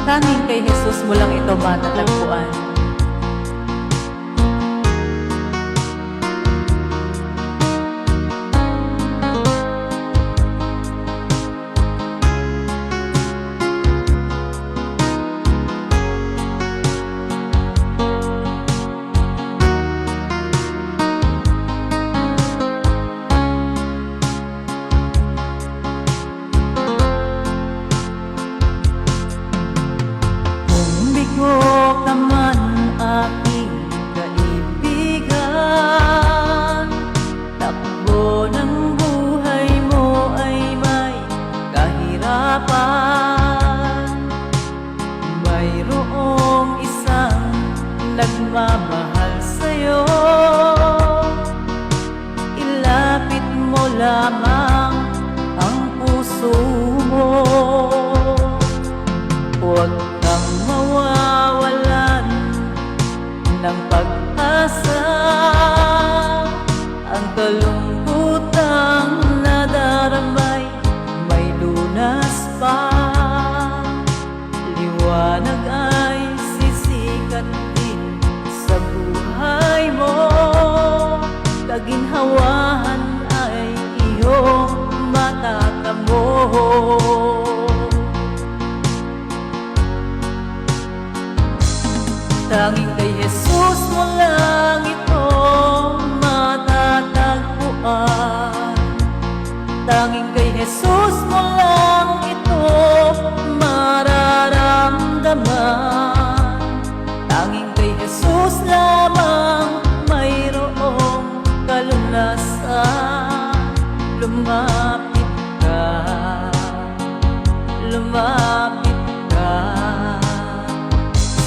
Tanging kay Jesus mo lang ito matatagpuan. Bigo ka man aking kaibigan, takbo ng buhay mo ay may kahirapan. Mayroong isang nagmamahal sa'yo, ilapit mo lamang ang puso mo. Huwag kang mawawalan ng pag-asa, ang kalungkutang nadaramay may lunas pa. Liwanag ay sisikat din sa buhay mo, kaginhawahan ay iyong matatamo. Tanging kay Jesus mo lang ito matatagpuan. Tanging kay Jesus mo lang ito mararamdaman. Tanging kay Jesus lamang mayroong kalunasan. Lumapit ka, lumapit ka.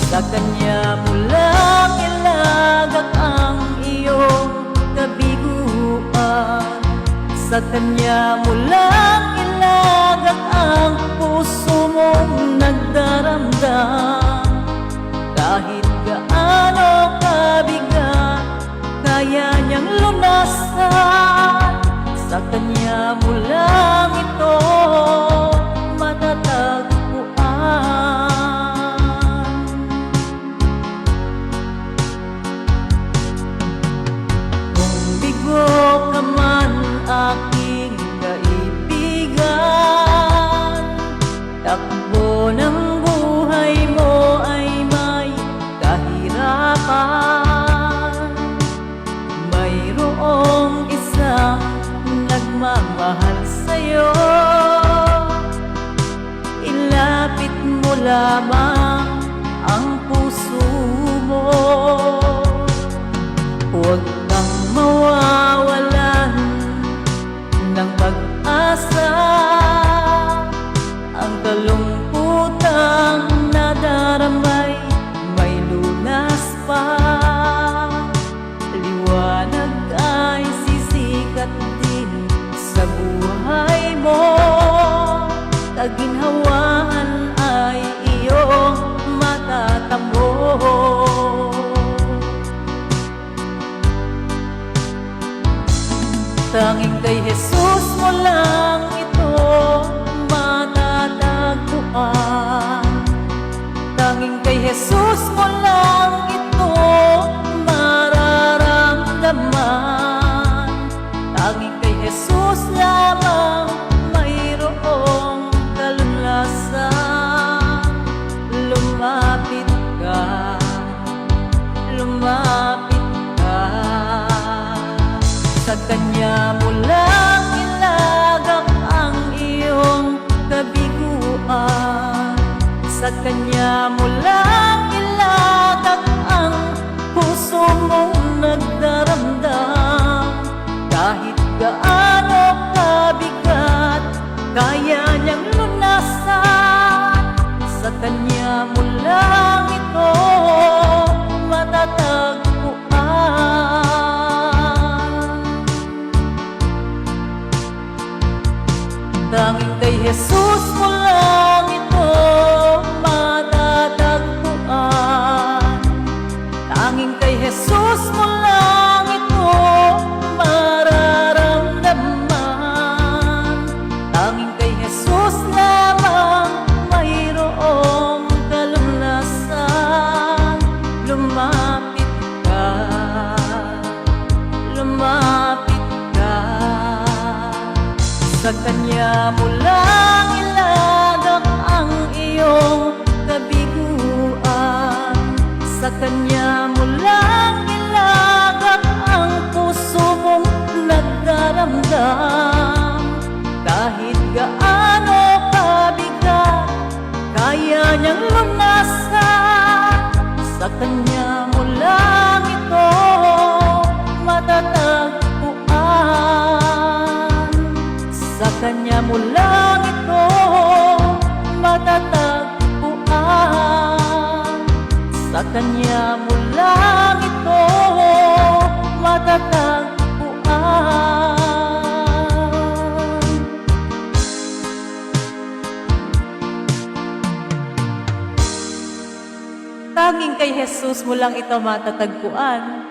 Sa Kanya mo lang ilagak ang iyong kabiguan. Sa Kanya mo lang ilagak ang puso mong nagdaramdam. Kahit gaano kabigat, kaya niyang lunasan. Sa Kanya mo lang ito matatagpuan. Bigo ka man aking kaibigan, takbo ng buhay mo ay may kahirapan. Mayroong isang nagmamahal sa'yo, ilapit mo lamang ang puso mo. Huwag kang mawawalan ng pag-asa, ang kalungkutang nadaramay may lunas pa. Liwanag ay sisikat din sa buhay mo, kaginhawahan ay iyong matatamo. Tanging kay Jesus mo lang ito matatagpuan. Tanging kay Jesus mo lang ito mararamdaman. Tanging kay Jesus lamang mayroong kalunasan. Lumapit ka, lumapit ka. Sa Kanya mo lang ilagak ang iyong kabiguan. Sa Kanya mo lang ilagak ang puso mong nagdaramdam. Kahit gaano kabigat, kaya niyang lunasan. Sa Kanya mo lang ito matatagpuan. Tanging kay Jesus mo lang ito matatagpuan. Tanging kay Jesus mo lang ito mararamdaman. Tanging kay Jesus lamang mayroong kanya mo lang ilagak ang iyong kabiguan. Sa kanya mo lang ilagak ang puso mong nagdaramdam. Kahit gaano kabigat, kaya niyang lunasan. Sa kanya mo lang ito matatagpuan. Sa kanya mo lang ito matatagpuan. Sa kanya mo lang ito matatagpuan. Tanging kay Jesus mo lang ito matatagpuan.